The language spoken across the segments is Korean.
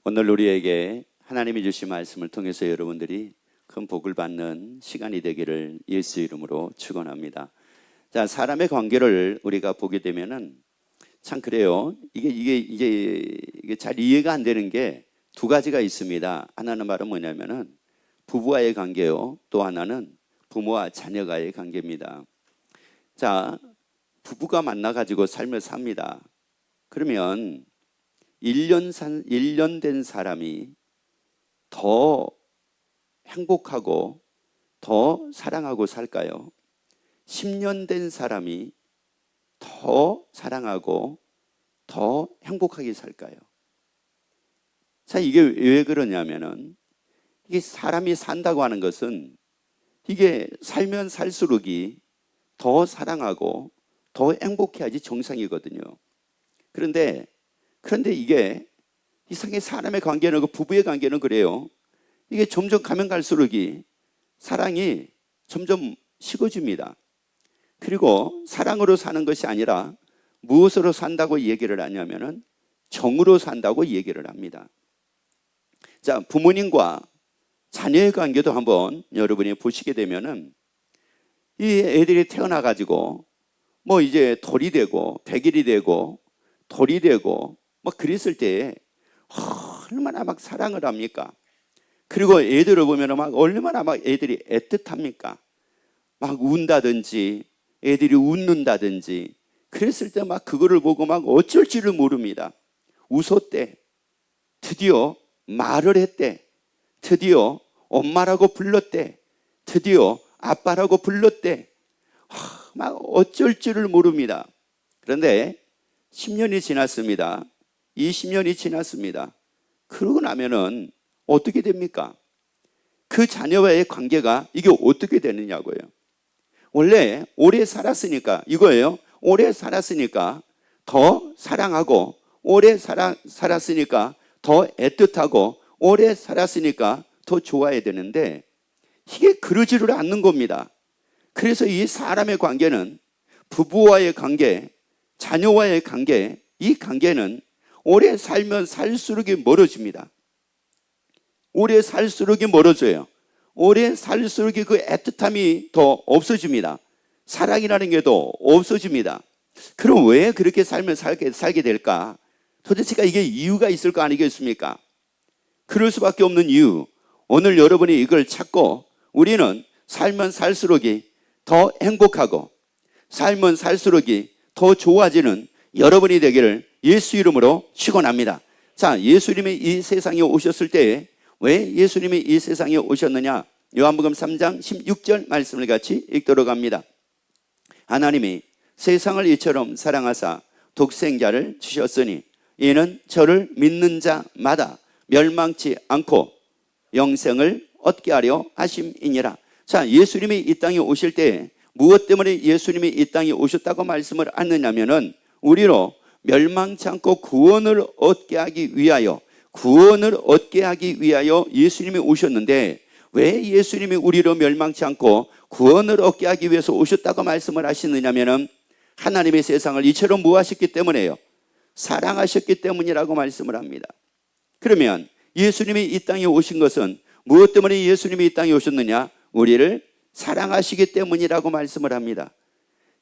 오늘 우리에게 하나님이 주신 말씀을 통해서 여러분들이 큰 복을 받는 시간이 되기를 예수 이름으로 축원합니다. 자, 사람의 관계를 우리가 보게 되면은 참 그래요. 이게 잘 이해가 안 되는 게 두 가지가 있습니다. 하나는 바로 뭐냐면은 부부와의 관계요. 또 하나는 부모와 자녀가의 관계입니다. 자, 부부가 만나가지고 삶을 삽니다. 그러면 1년 된 사람이 더 행복하고 더 사랑하고 살까요? 10년 된 사람이 더 사랑하고 더 행복하게 살까요? 자, 이게 왜 그러냐면은 이게 사람이 산다고 하는 것은 이게 살면 살수록이 더 사랑하고 더 행복해야지 정상이거든요. 그런데 이게 이상하게 사람의 관계는, 그 부부의 관계는 그래요. 이게 점점 가면 갈수록이 사랑이 점점 식어집니다. 그리고 사랑으로 사는 것이 아니라 무엇으로 산다고 얘기를 하냐면은 정으로 산다고 얘기를 합니다. 자, 부모님과 자녀의 관계도 한번 여러분이 보시게 되면은 이 애들이 태어나 가지고 뭐 이제 돌이 되고 백일이 되고 돌이 되고 뭐 그랬을 때 얼마나 막 사랑을 합니까? 그리고 애들을 보면 막 얼마나 막 애들이 애틋합니까? 막 운다든지 애들이 웃는다든지 그랬을 때 막 그거를 보고 막 어쩔 줄을 모릅니다. 웃었대. 드디어 말을 했대. 드디어 엄마라고 불렀대. 드디어 아빠라고 불렀대. 막 어쩔 줄을 모릅니다. 그런데 10년이 지났습니다. 20년이 지났습니다. 그러고 나면은 어떻게 됩니까? 그 자녀와의 관계가 이게 어떻게 되느냐고요. 원래 오래 살았으니까 이거예요. 오래 살았으니까 더 사랑하고, 오래 살았으니까 더 애틋하고, 오래 살았으니까 더 좋아야 되는데 이게 그러지를 않는 겁니다. 그래서 이 사람의 관계는, 부부와의 관계, 자녀와의 관계, 이 관계는 오래 살면 살수록 멀어집니다. 오래 살수록 멀어져요. 오래 살수록 그 애틋함이 더 없어집니다. 사랑이라는 게 더 없어집니다. 그럼 왜 그렇게 삶을 살게 될까? 도대체가 이게 이유가 있을 거 아니겠습니까? 그럴 수밖에 없는 이유, 오늘 여러분이 이걸 찾고 우리는 살면 살수록이 더 행복하고 살면 살수록이 더 좋아지는 여러분이 되기를 예수 이름으로 축원합니다. 자, 예수님이 이 세상에 오셨을 때 왜 예수님이 이 세상에 오셨느냐? 요한복음 3장 16절 말씀을 같이 읽도록 합니다. 하나님이 세상을 이처럼 사랑하사 독생자를 주셨으니 이는 저를 믿는 자마다 멸망치 않고 영생을 얻게 하려 하심이니라. 자, 예수님이 이 땅에 오실 때 무엇 때문에 예수님이 이 땅에 오셨다고 말씀을 하느냐면은 우리로 멸망치 않고 구원을 얻게 하기 위하여 예수님이 오셨는데, 왜 예수님이 우리로 멸망치 않고 구원을 얻게 하기 위해서 오셨다고 말씀을 하시느냐면은 하나님의 세상을 이처럼 무하셨기 때문에요. 사랑하셨기 때문이라고 말씀을 합니다. 그러면 예수님이 이 땅에 오신 것은 무엇 때문에 예수님이 이 땅에 오셨느냐? 우리를 사랑하시기 때문이라고 말씀을 합니다.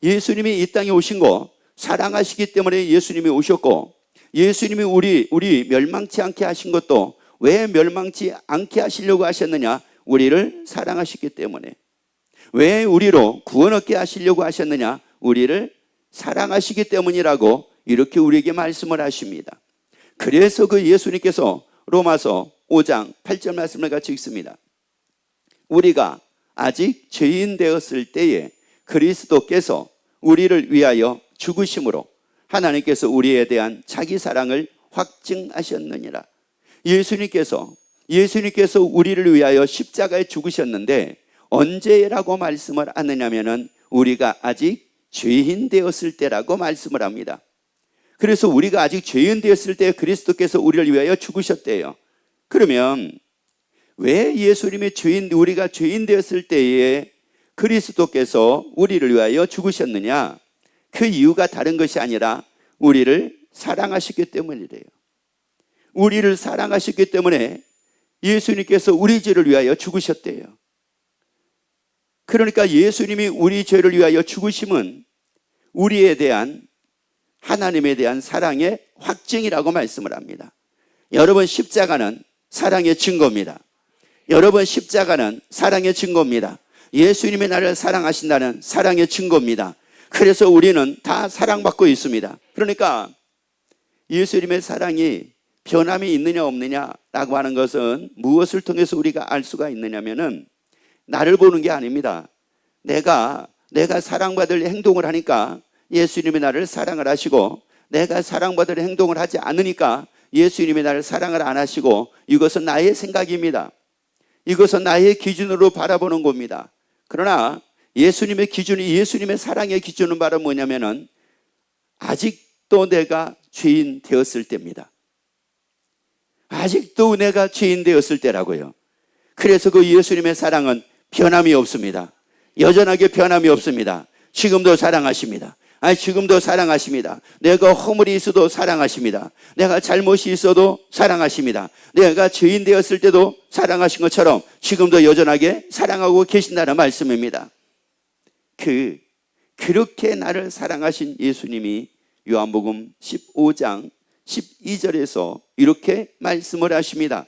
예수님이 이 땅에 오신 거 사랑하시기 때문에 예수님이 오셨고, 예수님이 우리 멸망치 않게 하신 것도 왜 멸망치 않게 하시려고 하셨느냐? 우리를 사랑하시기 때문에. 왜 우리로 구원 얻게 하시려고 하셨느냐? 우리를 사랑하시기 때문이라고 이렇게 우리에게 말씀을 하십니다. 그래서 그 예수님께서 로마서 5장 8절 말씀을 같이 읽습니다. 우리가 아직 죄인 되었을 때에 그리스도께서 우리를 위하여 죽으심으로 하나님께서 우리에 대한 자기 사랑을 확증하셨느니라. 예수님께서 우리를 위하여 십자가에 죽으셨는데 언제라고 말씀을 하느냐면은 우리가 아직 죄인 되었을 때라고 말씀을 합니다. 그래서 우리가 아직 죄인 되었을 때 그리스도께서 우리를 위하여 죽으셨대요. 그러면 왜 예수님이 우리가 죄인 되었을 때에 그리스도께서 우리를 위하여 죽으셨느냐? 그 이유가 다른 것이 아니라 우리를 사랑하시기 때문이래요. 우리를 사랑하셨기 때문에 예수님께서 우리 죄를 위하여 죽으셨대요. 그러니까 예수님이 우리 죄를 위하여 죽으심은 우리에 대한 하나님에 대한 사랑의 확증이라고 말씀을 합니다. 여러분, 십자가는 사랑의 증거입니다. 여러분, 십자가는 사랑의 증거입니다. 예수님이 나를 사랑하신다는 사랑의 증거입니다. 그래서 우리는 다 사랑받고 있습니다. 그러니까 예수님의 사랑이 변함이 있느냐 없느냐라고 하는 것은 무엇을 통해서 우리가 알 수가 있느냐면은 나를 보는 게 아닙니다. 내가 사랑받을 행동을 하니까 예수님이 나를 사랑을 하시고, 내가 사랑받을 행동을 하지 않으니까 예수님이 나를 사랑을 안 하시고, 이것은 나의 생각입니다. 이것은 나의 기준으로 바라보는 겁니다. 그러나 예수님의 기준이, 예수님의 사랑의 기준은 바로 뭐냐면은 아직도 내가 죄인 되었을 때입니다. 아직도 내가 죄인 되었을 때라고요. 그래서 그 예수님의 사랑은 변함이 없습니다. 여전하게 변함이 없습니다. 지금도 사랑하십니다. 지금도 사랑하십니다. 내가 허물이 있어도 사랑하십니다. 내가 잘못이 있어도 사랑하십니다. 내가 죄인 되었을 때도 사랑하신 것처럼 지금도 여전하게 사랑하고 계신다는 말씀입니다. 그렇게 나를 사랑하신 예수님이 요한복음 15장 12절에서 이렇게 말씀을 하십니다.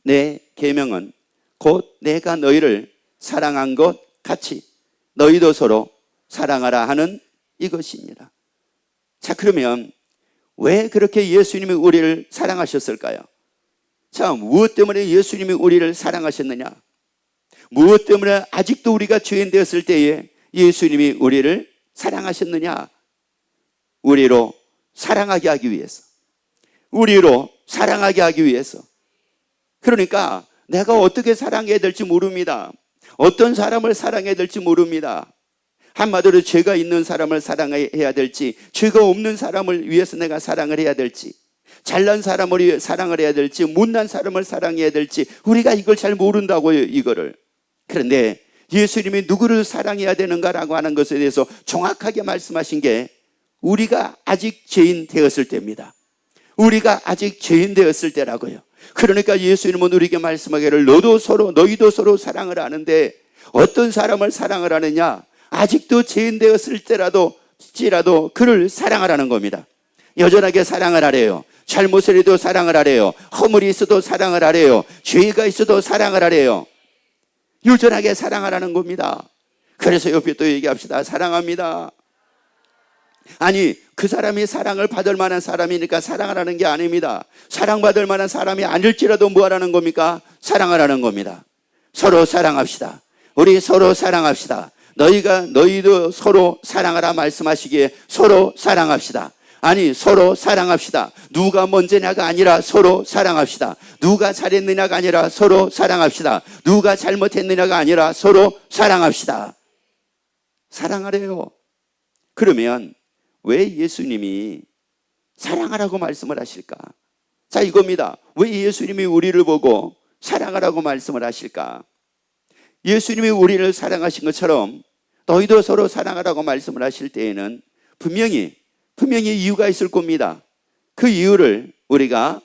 내 계명은 곧 내가 너희를 사랑한 것 같이 너희도 서로 사랑하라 하는 이것입니다. 자, 그러면 왜 그렇게 예수님이 우리를 사랑하셨을까요? 자, 무엇 때문에 예수님이 우리를 사랑하셨느냐? 무엇 때문에 아직도 우리가 죄인 되었을 때에 예수님이 우리를 사랑하셨느냐? 우리로 사랑하게 하기 위해서. 우리로 사랑하게 하기 위해서. 그러니까 내가 어떻게 사랑해야 될지 모릅니다. 어떤 사람을 사랑해야 될지 모릅니다. 한마디로 죄가 있는 사람을 사랑해야 될지, 죄가 없는 사람을 위해서 내가 사랑을 해야 될지, 잘난 사람을 위해 사랑을 해야 될지, 못난 사람을 사랑해야 될지, 우리가 이걸 잘 모른다고요, 이거를. 그런데 예수님이 누구를 사랑해야 되는가라고 하는 것에 대해서 정확하게 말씀하신 게 우리가 아직 죄인 되었을 때입니다. 우리가 아직 죄인 되었을 때라고요. 그러니까 예수님은 우리에게 말씀하기를 너희도 서로 사랑을 하는데, 어떤 사람을 사랑을 하느냐? 아직도 죄인 되었을 때라도 그를 사랑하라는 겁니다. 여전하게 사랑을 하래요. 잘못을 해도 사랑을 하래요. 허물이 있어도 사랑을 하래요. 죄가 있어도 사랑을 하래요. 여전하게 사랑하라는 겁니다. 그래서 옆에 또 얘기합시다. 사랑합니다. 아니, 그 사람이 사랑을 받을 만한 사람이니까 사랑하라는 게 아닙니다. 사랑받을 만한 사람이 아닐지라도 뭐 하라는 겁니까? 사랑하라는 겁니다. 서로 사랑합시다. 우리 서로 사랑합시다. 너희도 서로 사랑하라 말씀하시기에 서로 사랑합시다. 아니, 서로 사랑합시다. 누가 먼저냐가 아니라 서로 사랑합시다. 누가 잘했느냐가 아니라 서로 사랑합시다. 누가 잘못했느냐가 아니라 서로 사랑합시다. 사랑하래요. 그러면 왜 예수님이 사랑하라고 말씀을 하실까? 자, 이겁니다. 왜 예수님이 우리를 보고 사랑하라고 말씀을 하실까? 예수님이 우리를 사랑하신 것처럼 너희도 서로 사랑하라고 말씀을 하실 때에는 분명히 이유가 있을 겁니다. 그 이유를 우리가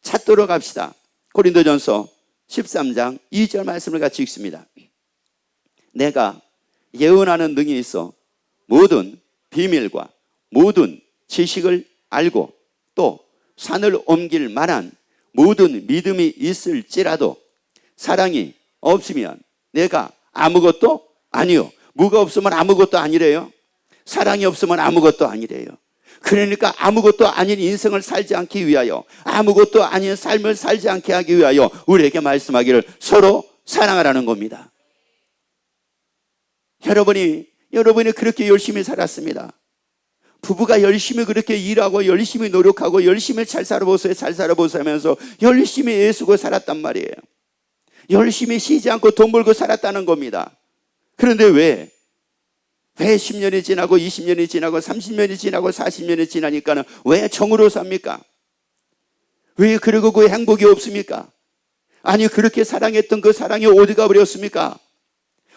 찾도록 합시다. 고린도전서 13장 2절 말씀을 같이 읽습니다. 내가 예언하는 능이 있어 모든 비밀과 모든 지식을 알고 또 산을 옮길 만한 모든 믿음이 있을지라도 사랑이 없으면 내가 아무것도 아니요. 뭐가 없으면 아무것도 아니래요. 사랑이 없으면 아무것도 아니래요. 그러니까 아무것도 아닌 인생을 살지 않기 위하여, 아무것도 아닌 삶을 살지 않게 하기 위하여 우리에게 말씀하기를 서로 사랑하라는 겁니다. 여러분이 그렇게 열심히 살았습니다. 부부가 열심히 그렇게 일하고 열심히 노력하고 열심히 잘 살아보세요 하면서 열심히 애쓰고 살았단 말이에요. 열심히 쉬지 않고 돈 벌고 살았다는 겁니다. 그런데 왜 10년이 지나고 20년이 지나고 30년이 지나고 40년이 지나니까는 왜 정으로 삽니까? 왜 그러고 그 행복이 없습니까? 아니, 그렇게 사랑했던 그 사랑이 어디 가버렸습니까?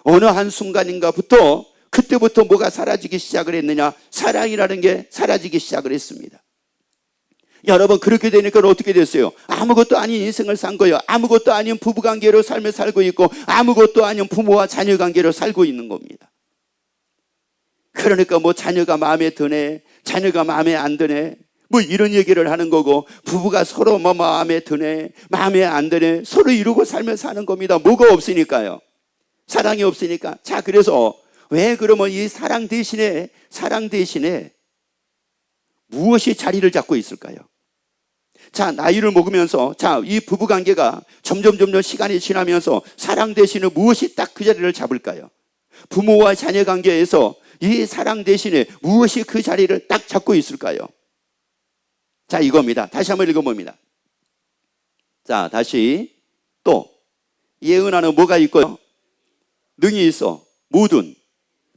어느 한순간인가부터 그때부터 뭐가 사라지기 시작을 했느냐? 사랑이라는 게 사라지기 시작을 했습니다. 여러분, 그렇게 되니까 어떻게 됐어요? 아무것도 아닌 인생을 산 거예요. 아무것도 아닌 부부관계로 삶을 살고 있고 아무것도 아닌 부모와 자녀관계로 살고 있는 겁니다. 그러니까 뭐 자녀가 마음에 드네, 자녀가 마음에 안 드네, 뭐 이런 얘기를 하는 거고, 부부가 서로 뭐 마음에 드네, 마음에 안 드네, 서로 이루고 살며 사는 겁니다. 뭐가 없으니까요. 사랑이 없으니까. 자, 그래서 왜 그러면 이 사랑 대신에 무엇이 자리를 잡고 있을까요? 자, 나이를 먹으면서, 자, 이 부부관계가 점점 시간이 지나면서 사랑 대신에 무엇이 딱 그 자리를 잡을까요? 부모와 자녀 관계에서 이 사랑 대신에 무엇이 그 자리를 딱 잡고 있을까요? 자, 이겁니다. 다시 한번 읽어봅니다. 자, 다시 또 예언하는 뭐가 있고요? 능이 있어. 모든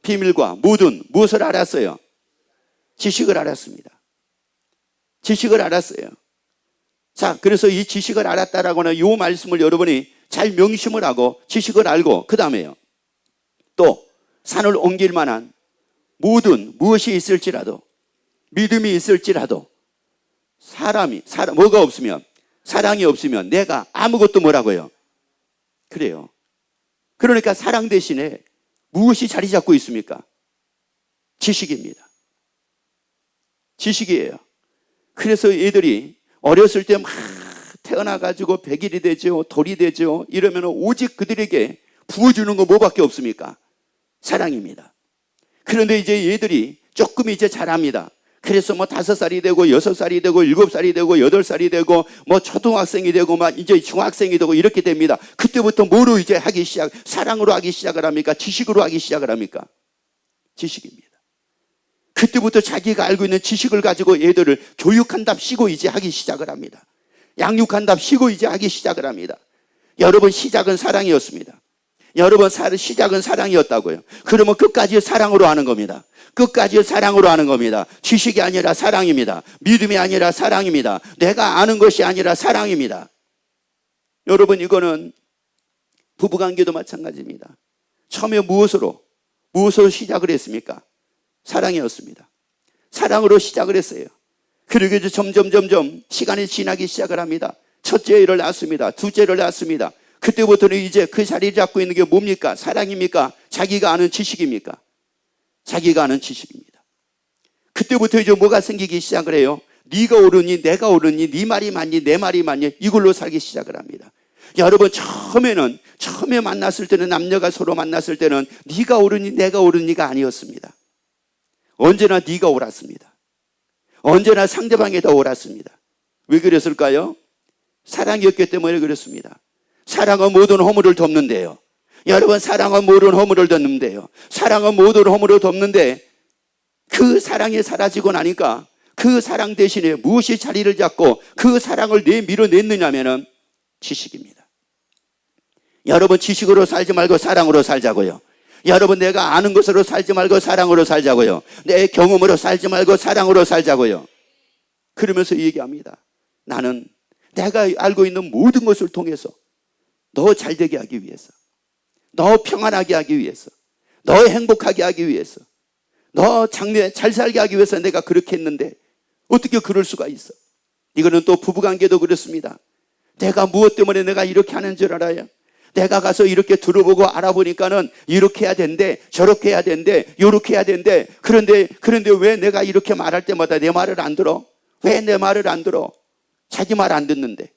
비밀과 모든 무엇을 알았어요? 지식을 알았습니다. 지식을 알았어요. 자, 그래서 이 지식을 알았다라고는 이 말씀을 여러분이 잘 명심을 하고 지식을 알고, 그 다음에요, 또 산을 옮길 만한 모든 무엇이 있을지라도, 믿음이 있을지라도, 뭐가 없으면, 사랑이 없으면 내가 아무것도 뭐라고요? 그래요. 그러니까 사랑 대신에 무엇이 자리 잡고 있습니까? 지식입니다. 지식이에요. 그래서 애들이 어렸을 때 막 태어나가지고 백일이 되죠, 돌이 되죠, 이러면 오직 그들에게 부어주는 거 뭐밖에 없습니까? 사랑입니다. 그런데 이제 얘들이 조금 이제 자랍니다. 그래서 뭐 5살이 되고 6살이 되고 7살이 되고 8살이 되고 뭐 초등학생이 되고 막 이제 중학생이 되고 이렇게 됩니다. 그때부터 뭐로 이제 사랑으로 하기 시작을 합니까? 지식으로 하기 시작을 합니까? 지식입니다. 그때부터 자기가 알고 있는 지식을 가지고 얘들을 교육한답시고 이제 하기 시작을 합니다. 양육한답시고 이제 하기 시작을 합니다. 여러분, 시작은 사랑이었습니다. 여러분, 시작은 사랑이었다고요. 그러면 끝까지 사랑으로 하는 겁니다. 끝까지 사랑으로 하는 겁니다. 지식이 아니라 사랑입니다. 믿음이 아니라 사랑입니다. 내가 아는 것이 아니라 사랑입니다. 여러분, 이거는 부부관계도 마찬가지입니다. 처음에 무엇으로 시작을 했습니까? 사랑이었습니다. 사랑으로 시작을 했어요. 그리고 이제 점점 시간이 지나기 시작을 합니다. 첫째 애를 낳습니다. 둘째를 낳습니다. 그때부터는 이제 그 자리를 잡고 있는 게 뭡니까? 사랑입니까? 자기가 아는 지식입니까? 자기가 아는 지식입니다. 그때부터 이제 뭐가 생기기 시작을 해요? 네가 옳으니 내가 옳으니, 네 말이 맞니 내 말이 맞니, 이걸로 살기 시작을 합니다. 여러분, 처음에 만났을 때는, 남녀가 서로 만났을 때는 네가 옳으니 내가 옳으니가 아니었습니다. 언제나 네가 옳았습니다. 언제나 상대방이 더 옳았습니다. 왜 그랬을까요? 사랑이었기 때문에 그렇습니다. 사랑은 모든 허물을 덮는데요. 여러분, 사랑은 모든 허물을 덮는데요. 사랑은 모든 허물을 덮는데, 그 사랑이 사라지고 나니까 그 사랑 대신에 무엇이 자리를 잡고 그 사랑을 밀어냈느냐면은 지식입니다. 여러분, 지식으로 살지 말고 사랑으로 살자고요. 여러분, 내가 아는 것으로 살지 말고 사랑으로 살자고요. 내 경험으로 살지 말고 사랑으로 살자고요. 그러면서 얘기합니다. 나는 내가 알고 있는 모든 것을 통해서 너 잘되게 하기 위해서, 너 평안하게 하기 위해서, 너 행복하게 하기 위해서, 너 잘 살게 하기 위해서 내가 그렇게 했는데 어떻게 그럴 수가 있어? 이거는 또 부부관계도 그렇습니다. 내가 무엇 때문에 내가 이렇게 하는 줄 알아요? 내가 가서 이렇게 들어보고 알아보니까는 이렇게 해야 된대, 저렇게 해야 된대, 요렇게 해야 된대. 그런데 왜 내가 이렇게 말할 때마다 내 말을 안 들어? 왜 내 말을 안 들어? 자기 말 안 듣는데.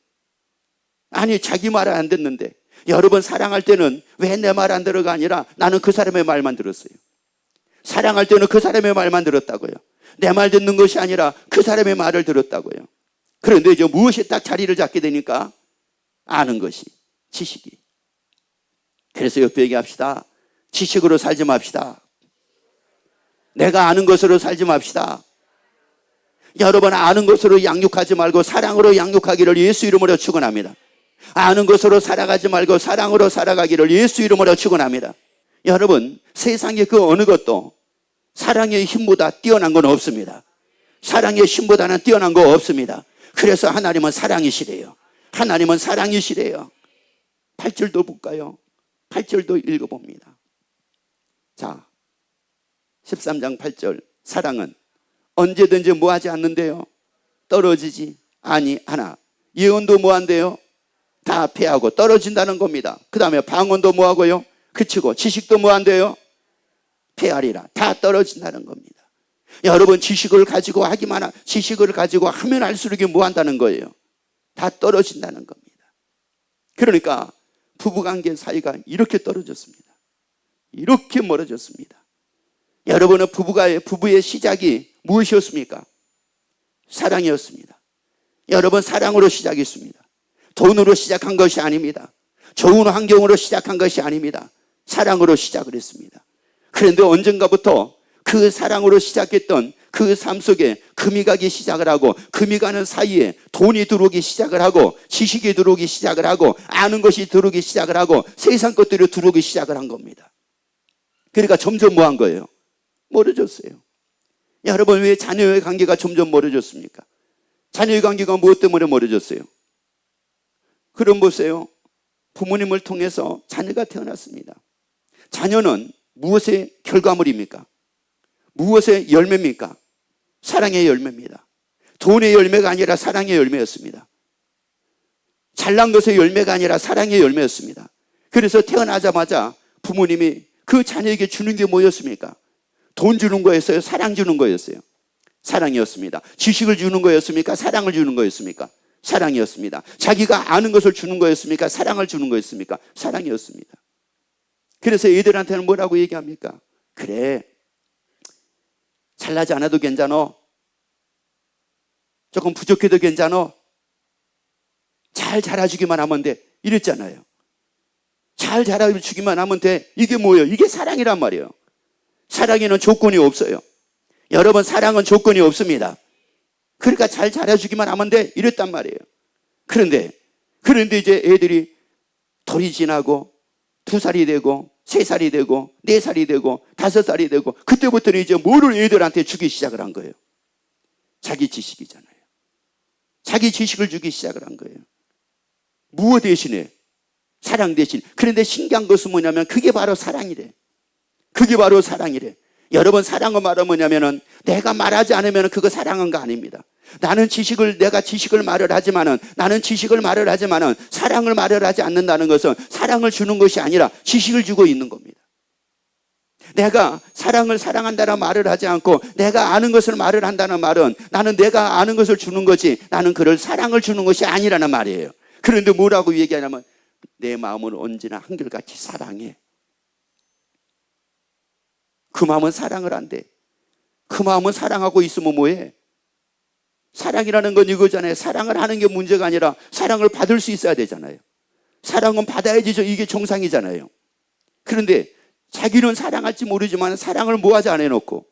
아니, 자기 말을 안 듣는데. 여러분, 사랑할 때는 왜 내 말 안 들어가 아니라 나는 그 사람의 말만 들었어요. 사랑할 때는 그 사람의 말만 들었다고요. 내 말 듣는 것이 아니라 그 사람의 말을 들었다고요. 그런데 이제 무엇이 딱 자리를 잡게 되니까 아는 것이, 지식이. 그래서 옆에 얘기합시다. 지식으로 살지 맙시다. 내가 아는 것으로 살지 맙시다. 여러분, 아는 것으로 양육하지 말고 사랑으로 양육하기를 예수 이름으로 축원합니다. 아는 것으로 살아가지 말고 사랑으로 살아가기를 예수 이름으로 축원합니다. 여러분, 세상의 그 어느 것도 사랑의 힘보다 뛰어난 건 없습니다. 사랑의 힘보다는 뛰어난 거 없습니다. 그래서 하나님은 사랑이시래요. 하나님은 사랑이시래요. 8절도 볼까요? 8절도 읽어봅니다. 자, 13장 8절. 사랑은 언제든지 뭐하지 않는데요? 떨어지지 아니하나. 예언도 뭐 한대요? 다 패하고 떨어진다는 겁니다. 그 다음에 방언도 뭐 하고요? 그치고 지식도 뭐 한대요? 패하리라. 다 떨어진다는 겁니다. 여러분 지식을 가지고 지식을 가지고 하면 할수록 이게 뭐 한다는 거예요? 다 떨어진다는 겁니다. 그러니까 부부관계 사이가 이렇게 떨어졌습니다. 이렇게 멀어졌습니다. 여러분은 부부의 시작이 무엇이었습니까? 사랑이었습니다. 여러분 사랑으로 시작했습니다. 돈으로 시작한 것이 아닙니다. 좋은 환경으로 시작한 것이 아닙니다. 사랑으로 시작을 했습니다. 그런데 언젠가부터 그 사랑으로 시작했던 그 삶 속에 금이 가기 시작을 하고, 금이 가는 사이에 돈이 들어오기 시작을 하고, 지식이 들어오기 시작을 하고, 아는 것이 들어오기 시작을 하고, 세상 것들이 들어오기 시작을 한 겁니다. 그러니까 점점 뭐 한 거예요? 멀어졌어요. 여러분 왜 자녀의 관계가 점점 멀어졌습니까? 자녀의 관계가 무엇 때문에 멀어졌어요? 그럼 보세요. 부모님을 통해서 자녀가 태어났습니다. 자녀는 무엇의 결과물입니까? 무엇의 열매입니까? 사랑의 열매입니다. 돈의 열매가 아니라 사랑의 열매였습니다. 잘난 것의 열매가 아니라 사랑의 열매였습니다. 그래서 태어나자마자 부모님이 그 자녀에게 주는 게 뭐였습니까? 돈 주는 거였어요? 사랑 주는 거였어요? 사랑이었습니다. 지식을 주는 거였습니까? 사랑을 주는 거였습니까? 사랑이었습니다. 자기가 아는 것을 주는 거였습니까? 사랑을 주는 거였습니까? 사랑이었습니다. 그래서 애들한테는 뭐라고 얘기합니까? 그래, 잘나지 않아도 괜찮아. 조금 부족해도 괜찮아. 잘 자라주기만 하면 돼. 이랬잖아요. 잘 자라주기만 하면 돼. 이게 뭐예요? 이게 사랑이란 말이에요. 사랑에는 조건이 없어요. 여러분 사랑은 조건이 없습니다. 그러니까 잘 자라주기만 하면 돼. 이랬단 말이에요. 그런데 이제 애들이 돌이 지나고 2살이 되고 3살이 되고 4살이 되고 5살이 되고 그때부터는 이제 뭐를 애들한테 주기 시작을 한 거예요? 자기 지식이잖아요. 자기 지식을 주기 시작을 한 거예요. 무엇 대신에? 사랑 대신. 그런데 신기한 것은 뭐냐면 그게 바로 사랑이래. 그게 바로 사랑이래. 여러분 사랑은 말은 뭐냐면은 내가 말하지 않으면 그거 사랑한 거 아닙니다. 내가 지식을 말을 하지만은 사랑을 말을 하지 않는다는 것은 사랑을 주는 것이 아니라 지식을 주고 있는 겁니다. 내가 사랑을 사랑한다는 말을 하지 않고 내가 아는 것을 말을 한다는 말은 나는 내가 아는 것을 주는 거지 나는 그를 사랑을 주는 것이 아니라는 말이에요. 그런데 뭐라고 얘기하냐면 내 마음은 언제나 한결같이 사랑해. 그 마음은 사랑을 한대. 그 마음은 사랑하고 있으면 뭐해? 사랑이라는 건 이거잖아요. 사랑을 하는 게 문제가 아니라 사랑을 받을 수 있어야 되잖아요. 사랑은 받아야지 이게 정상이잖아요. 그런데 자기는 사랑할지 모르지만 사랑을 뭐하지 않아놓고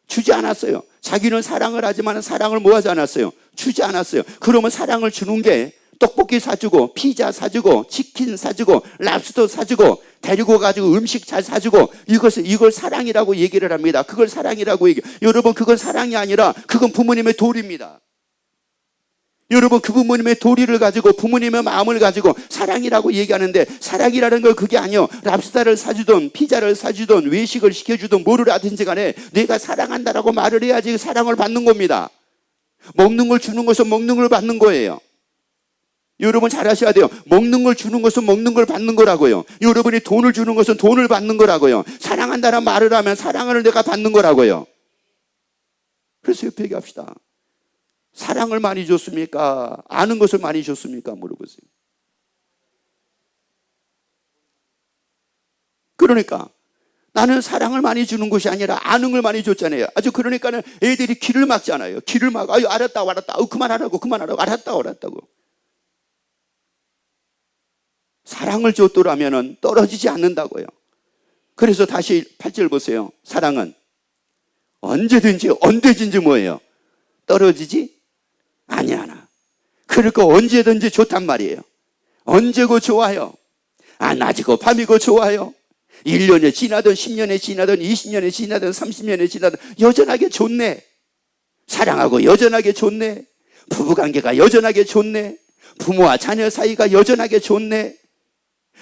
주지 않았어요. 자기는 사랑을 하지만 사랑을 뭐하지 않았어요? 주지 않았어요. 그러면 사랑을 주는 게 떡볶이 사주고 피자 사주고 치킨 사주고 랍스터 사주고 데리고 가지고 음식 잘 사주고 이걸 사랑이라고 얘기를 합니다. 그걸 사랑이라고 얘기해요. 여러분 그건 사랑이 아니라 그건 부모님의 도리입니다. 여러분 그 부모님의 도리를 가지고 부모님의 마음을 가지고 사랑이라고 얘기하는데 사랑이라는 건 그게 아니에요. 랍스타를 사주든 피자를 사주든 외식을 시켜주든 뭐를 하든지 간에 내가 사랑한다라고 말을 해야지 사랑을 받는 겁니다. 먹는 걸 주는 것은 먹는 걸 받는 거예요. 여러분 잘 아셔야 돼요. 먹는 걸 주는 것은 먹는 걸 받는 거라고요. 여러분이 돈을 주는 것은 돈을 받는 거라고요. 사랑한다는 말을 하면 사랑을 내가 받는 거라고요. 그래서 옆에 얘기합시다. 사랑을 많이 줬습니까? 아는 것을 많이 줬습니까? 물어보세요. 그러니까 나는 사랑을 많이 주는 것이 아니라 아는 걸 많이 줬잖아요. 아주 그러니까는 애들이 길을 막잖아요. 길을 막 아유 알았다고 그만하라고 알았다고 사랑을 줬더라면 떨어지지 않는다고요. 그래서 다시 8절 보세요. 사랑은 언제든지 뭐예요? 떨어지지 아니하나. 그러니까 언제든지 좋단 말이에요. 언제고 좋아요. 낮이고 밤이고 좋아요. 1년에 지나든 10년에 지나든 20년에 지나든 30년에 지나든 여전하게 좋네. 사랑하고 여전하게 좋네. 부부관계가 여전하게 좋네. 부모와 자녀 사이가 여전하게 좋네.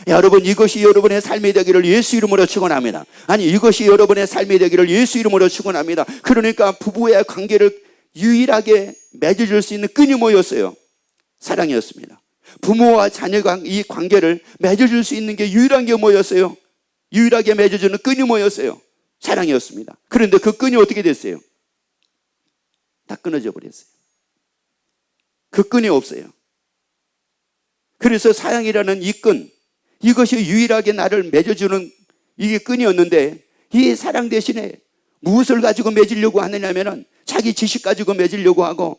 여러분 이것이 여러분의 삶이 되기를 예수 이름으로 축원합니다. 이것이 여러분의 삶이 되기를 예수 이름으로 축원합니다. 그러니까 부부의 관계를 유일하게 맺어줄 수 있는 끈이 뭐였어요? 사랑이었습니다. 부모와 자녀가 이 관계를 맺어줄 수 있는 게 유일한 게 뭐였어요? 유일하게 맺어주는 끈이 뭐였어요? 사랑이었습니다. 그런데 그 끈이 어떻게 됐어요? 다 끊어져 버렸어요. 그 끈이 없어요. 그래서 사랑이라는 이 끈, 이것이 유일하게 나를 맺어주는 이게 끈이었는데, 이 사랑 대신에 무엇을 가지고 맺으려고 하느냐면은 자기 지식 가지고 맺으려고 하고,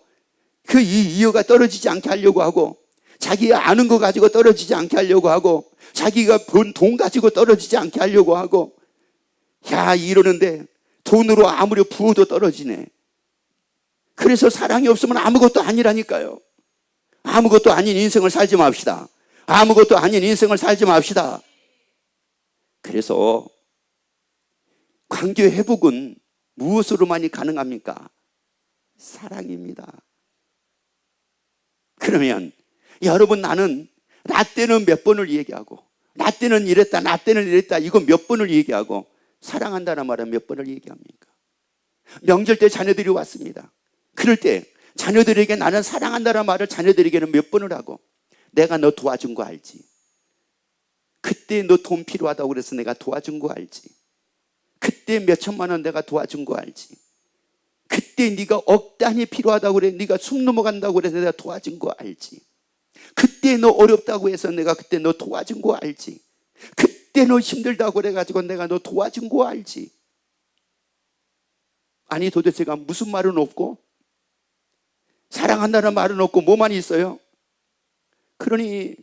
그 이유가 떨어지지 않게 하려고 하고, 자기가 아는 거 가지고 떨어지지 않게 하려고 하고, 자기가 번 돈 가지고 떨어지지 않게 하려고 하고, 야, 이러는데 돈으로 아무리 부어도 떨어지네. 그래서 사랑이 없으면 아무것도 아니라니까요. 아무것도 아닌 인생을 살지 맙시다. 아무것도 아닌 인생을 살지 맙시다. 그래서 관계 회복은 무엇으로만이 가능합니까? 사랑입니다. 그러면 여러분, 나는 나 때는 몇 번을 얘기하고, 나 때는 이랬다, 나 때는 이랬다, 이거 몇 번을 얘기하고, 사랑한다는 말은 몇 번을 얘기합니까? 명절 때 자녀들이 왔습니다. 그럴 때 자녀들에게 나는 사랑한다는 말을 자녀들에게는 몇 번을 하고, 내가 너 도와준 거 알지? 그때 너 돈 필요하다고 그래서 내가 도와준 거 알지? 그때 몇 천만 원 내가 도와준 거 알지? 그때 네가 억 단위 필요하다고 그래, 네가 숨 넘어간다고 그래서 내가 도와준 거 알지? 그때 너 어렵다고 해서 내가 그때 너 도와준 거 알지? 그때 너 힘들다고 그래가지고 내가 너 도와준 거 알지? 아니, 도대체가 무슨 말은 없고, 사랑한다는 말은 없고, 뭐만 있어요? 그러니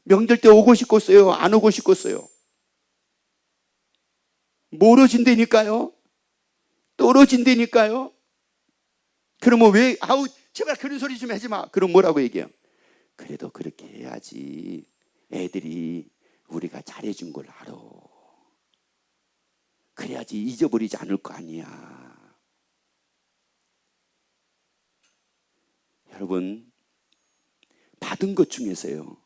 명절 때 오고 싶겠어요? 안 오고 싶겠어요? 멀어진다니까요. 떨어진다니까요. 그러면 왜, 아우 제발 그런 소리 좀 하지 마. 그럼 뭐라고 얘기해요? 그래도 그렇게 해야지 애들이 우리가 잘해준 걸 알아. 그래야지 잊어버리지 않을 거 아니야. 여러분, 받은 것 중에서요,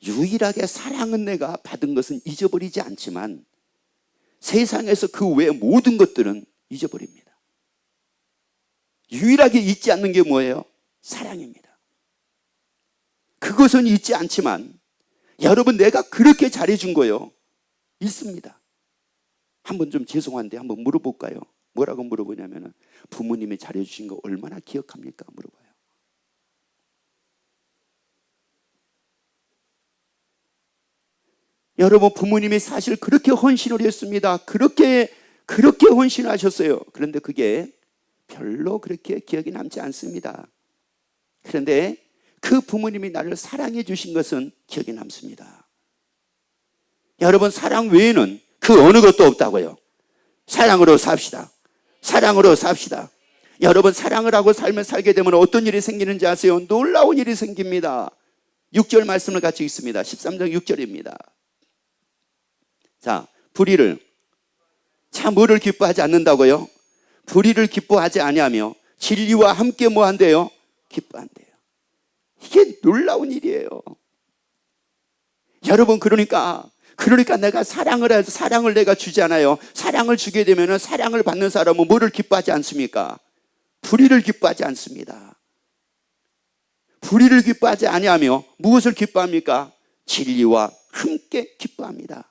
유일하게 사랑은 내가 받은 것은 잊어버리지 않지만 세상에서 그 외 모든 것들은 잊어버립니다. 유일하게 잊지 않는 게 뭐예요? 사랑입니다. 그것은 잊지 않지만, 여러분, 내가 그렇게 잘해준 거요, 있습니다. 한번 좀 죄송한데 한번 물어볼까요? 뭐라고 물어보냐면, 부모님이 잘해주신 거 얼마나 기억합니까? 물어봐요. 여러분, 부모님이 사실 그렇게 헌신을 했습니다. 그렇게 헌신하셨어요. 그런데 그게 별로 그렇게 기억이 남지 않습니다. 그런데 그 부모님이 나를 사랑해 주신 것은 기억에 남습니다. 여러분, 사랑 외에는 그 어느 것도 없다고요. 사랑으로 삽시다. 사랑으로 삽시다. 여러분, 사랑을 하고 삶을 살게 되면 어떤 일이 생기는지 아세요? 놀라운 일이 생깁니다. 6절 말씀을 같이 읽습니다. 13장 6절입니다. 자, 불의를, 참 뭐를 기뻐하지 않는다고요? 불의를 기뻐하지 아니하며 진리와 함께 뭐 한대요? 기뻐한대요. 이게 놀라운 일이에요. 여러분, 그러니까 내가 사랑을 내가 주잖아요. 사랑을 주게 되면 사랑을 받는 사람은 뭐를 기뻐하지 않습니까? 불의를 기뻐하지 않습니다. 불의를 기뻐하지 아니하며 무엇을 기뻐합니까? 진리와 함께 기뻐합니다.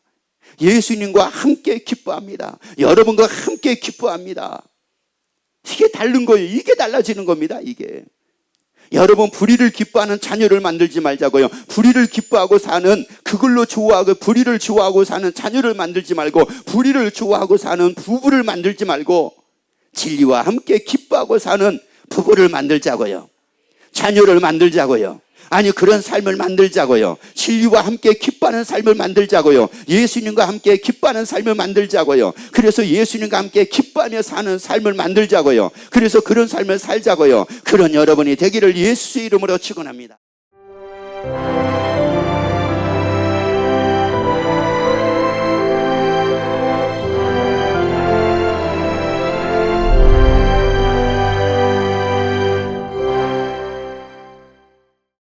예수님과 함께 기뻐합니다. 여러분과 함께 기뻐합니다. 이게 다른 거예요. 이게 달라지는 겁니다. 이게. 여러분, 불의를 기뻐하는 자녀를 만들지 말자고요. 불의를 기뻐하고 사는, 그걸로 좋아하고 불의를 좋아하고 사는 자녀를 만들지 말고, 불의를 좋아하고 사는 부부를 만들지 말고, 진리와 함께 기뻐하고 사는 부부를 만들자고요. 자녀를 만들자고요. 아니, 그런 삶을 만들자고요. 진리와 함께 기뻐하는 삶을 만들자고요. 예수님과 함께 기뻐하는 삶을 만들자고요. 그래서 예수님과 함께 기뻐하며 사는 삶을 만들자고요. 그래서 그런 삶을 살자고요. 그런 여러분이 되기를 예수의 이름으로 축원합니다.